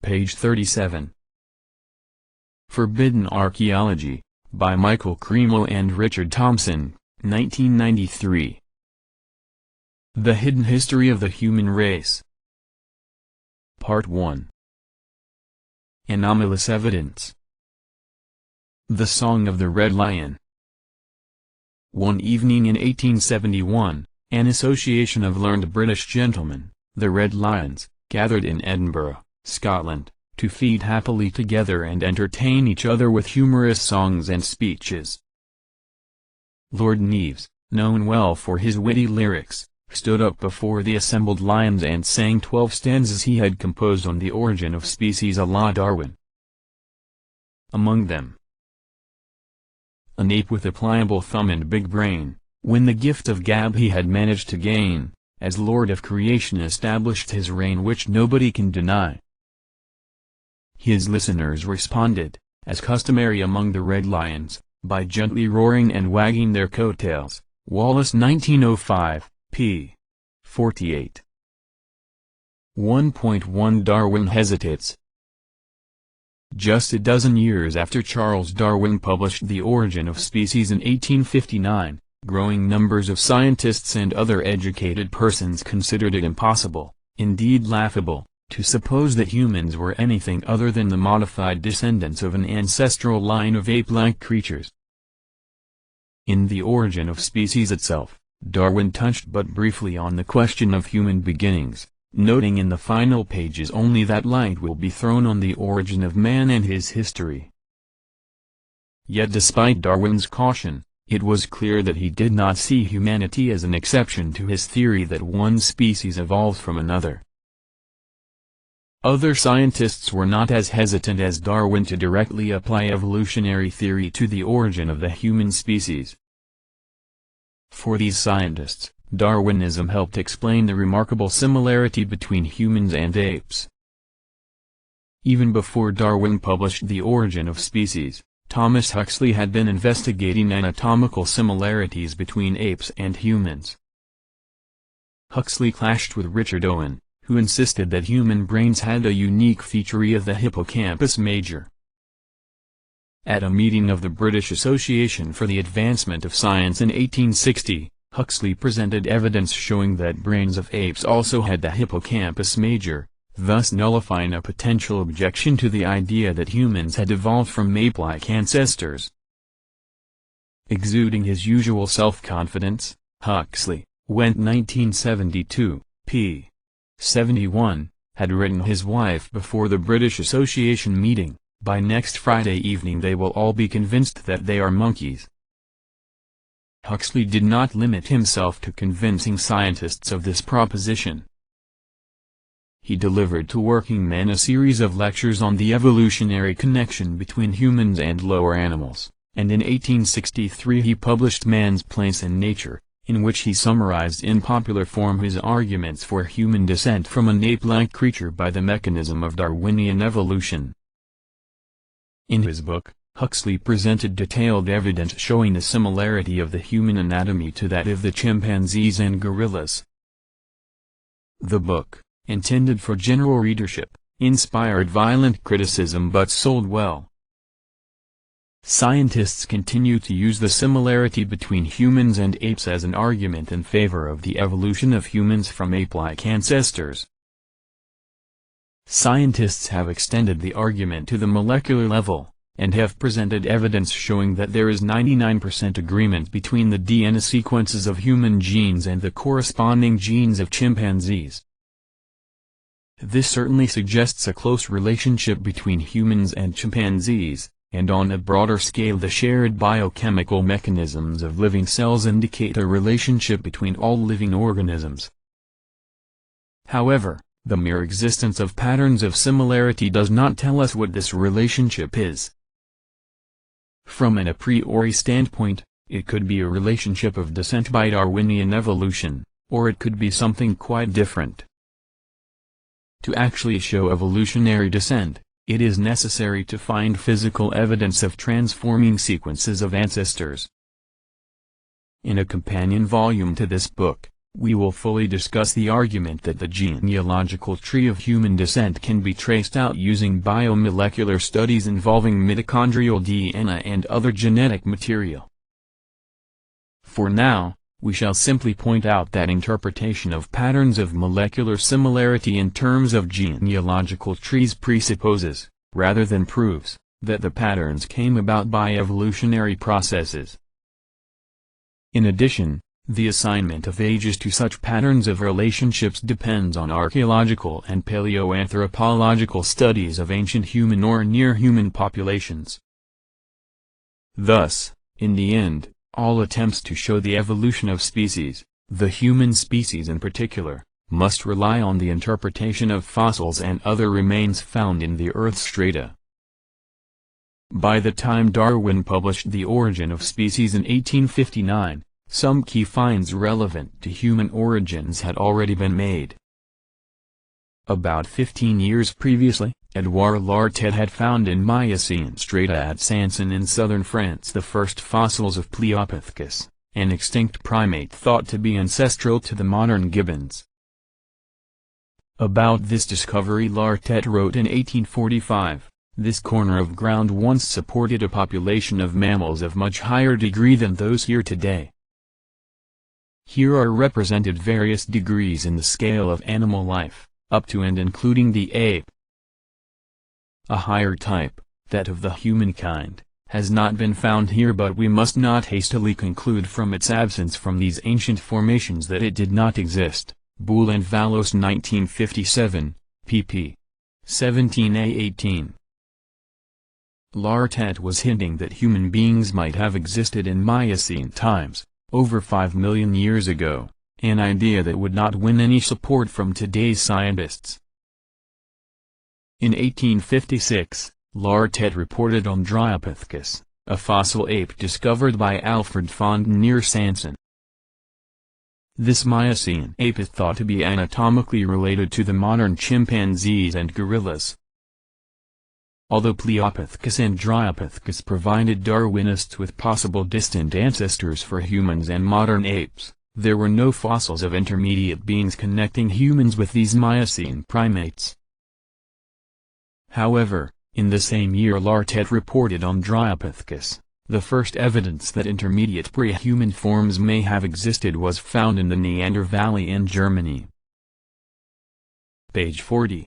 Page 37. Forbidden Archaeology, by Michael Cremo and Richard Thompson, 1993. The Hidden History of the Human Race. Part 1. Anomalous Evidence. The Song of the Red Lion. One evening in 1871, an association of learned British gentlemen, the Red Lions, gathered in Edinburgh, Scotland, to feed happily together and entertain each other with humorous songs and speeches. Lord Neaves, known well for his witty lyrics, stood up before the assembled lions and sang 12 stanzas he had composed on the origin of species à la Darwin. Among them, an ape with a pliable thumb and big brain, when the gift of gab he had managed to gain, as Lord of Creation established his reign which nobody can deny. His listeners responded, as customary among the Red Lions, by gently roaring and wagging their coattails. Wallace 1905, p. 48. 1.1 Darwin hesitates. Just a dozen years after Charles Darwin published The Origin of Species in 1859, growing numbers of scientists and other educated persons considered it impossible, indeed laughable, to suppose that humans were anything other than the modified descendants of an ancestral line of ape-like creatures. In The Origin of Species itself, Darwin touched but briefly on the question of human beginnings, noting in the final pages only that light will be thrown on the origin of man and his history. Yet despite Darwin's caution, it was clear that he did not see humanity as an exception to his theory that one species evolved from another. Other scientists were not as hesitant as Darwin to directly apply evolutionary theory to the origin of the human species. For these scientists, Darwinism helped explain the remarkable similarity between humans and apes. Even before Darwin published The Origin of Species, Thomas Huxley had been investigating anatomical similarities between apes and humans. Huxley clashed with Richard Owen, who insisted that human brains had a unique feature of the hippocampus major. At a meeting of the British Association for the Advancement of Science in 1860, Huxley presented evidence showing that brains of apes also had the hippocampus major, thus nullifying a potential objection to the idea that humans had evolved from ape-like ancestors. Exuding his usual self-confidence, Huxley, when 1972, p. 71, had written his wife before the British Association meeting, "By next Friday evening they will all be convinced that they are monkeys." Huxley did not limit himself to convincing scientists of this proposition. He delivered to working men a series of lectures on the evolutionary connection between humans and lower animals, and in 1863 he published Man's Place in Nature, in which he summarized in popular form his arguments for human descent from an ape-like creature by the mechanism of Darwinian evolution. In his book, Huxley presented detailed evidence showing the similarity of the human anatomy to that of the chimpanzees and gorillas. The book, intended for general readership, inspired violent criticism but sold well. Scientists continue to use the similarity between humans and apes as an argument in favor of the evolution of humans from ape-like ancestors. Scientists have extended the argument to the molecular level, and have presented evidence showing that there is 99% agreement between the DNA sequences of human genes and the corresponding genes of chimpanzees. This certainly suggests a close relationship between humans and chimpanzees, and on a broader scale the shared biochemical mechanisms of living cells indicate a relationship between all living organisms. However, the mere existence of patterns of similarity does not tell us what this relationship is. From an a priori standpoint, it could be a relationship of descent by Darwinian evolution, or it could be something quite different. To actually show evolutionary descent, it is necessary to find physical evidence of transforming sequences of ancestors. In a companion volume to this book, we will fully discuss the argument that the genealogical tree of human descent can be traced out using biomolecular studies involving mitochondrial DNA and other genetic material. For now, we shall simply point out that interpretation of patterns of molecular similarity in terms of genealogical trees presupposes, rather than proves, that the patterns came about by evolutionary processes. In addition, the assignment of ages to such patterns of relationships depends on archaeological and paleoanthropological studies of ancient human or near-human populations. Thus, in the end, all attempts to show the evolution of species, the human species in particular, must rely on the interpretation of fossils and other remains found in the Earth's strata. By the time Darwin published The Origin of Species in 1859, some key finds relevant to human origins had already been made. About 15 years previously, Edouard Lartet had found in Miocene strata at Sanson in southern France the first fossils of Pliopithecus, an extinct primate thought to be ancestral to the modern gibbons. About this discovery Lartet wrote in 1845, "This corner of ground once supported a population of mammals of much higher degree than those here today." Here are represented various degrees in the scale of animal life, up to and including the ape. A higher type, that of the humankind, has not been found here, but we must not hastily conclude from its absence from these ancient formations that it did not exist. Boole and Wallace 1957, pp. 17a-18. Lartet was hinting that human beings might have existed in Miocene times, over 5 million years ago, an idea that would not win any support from today's scientists. In 1856, Lartet reported on Dryopithecus, a fossil ape discovered by Alfred Fond near Sanson. This Miocene ape is thought to be anatomically related to the modern chimpanzees and gorillas. Although Pliopithecus and Dryopithecus provided Darwinists with possible distant ancestors for humans and modern apes, there were no fossils of intermediate beings connecting humans with these Miocene primates. However, in the same year Lartet reported on Dryopithecus, the first evidence that intermediate pre-human forms may have existed was found in the Neander Valley in Germany. Page 40.